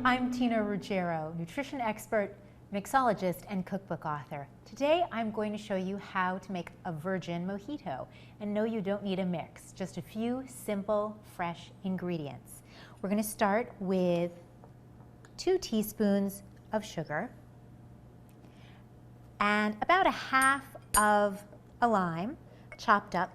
I'm Tina Ruggiero, nutrition expert, mixologist, and cookbook author. Today I'm going to show you how to make a virgin mojito. And no, you don't need a mix, just a few simple, fresh ingredients. We're going to start with 2 teaspoons of sugar and about a half of a lime chopped up.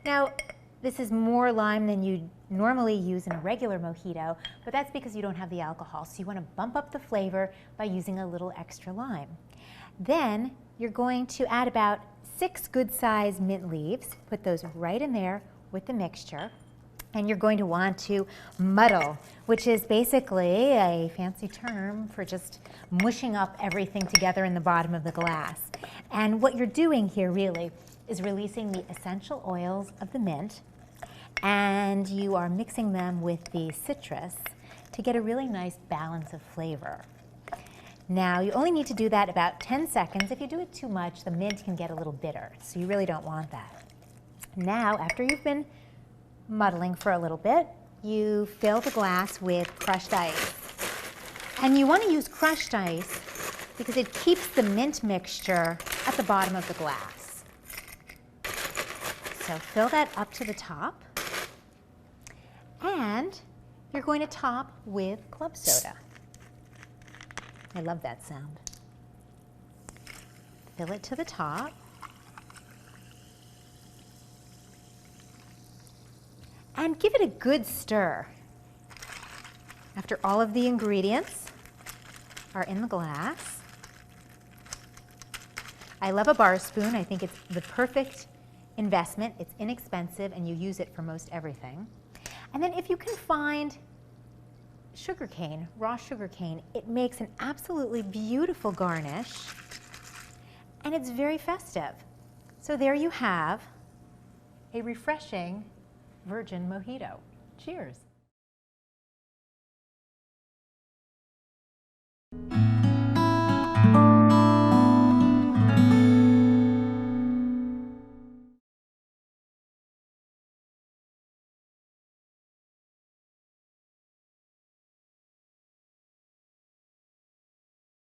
Now, this is more lime than you'd normally use in a regular mojito, but that's because you don't have the alcohol. So you want to bump up the flavor by using a little extra lime. Then you're going to add about 6 good-sized mint leaves. Put those right in there with the mixture. And you're going to want to muddle, which is basically a fancy term for just mushing up everything together in the bottom of the glass. And what you're doing here really is releasing the essential oils of the mint, and you are mixing them with the citrus to get a really nice balance of flavor. Now, you only need to do that about 10 seconds. If you do it too much, the mint can get a little bitter, so you really don't want that. Now, after you've been muddling for a little bit, you fill the glass with crushed ice. And you want to use crushed ice because it keeps the mint mixture at the bottom of the glass. So fill that up to the top. And you're going to top with club soda. I love that sound. Fill it to the top. And give it a good stir. After all of the ingredients are in the glass. I love a bar spoon. I think it's the perfect investment. It's inexpensive and you use it for most everything. And then if you can find sugarcane, raw sugarcane, it makes an absolutely beautiful garnish and it's very festive. So there you have a refreshing virgin mojito. Cheers.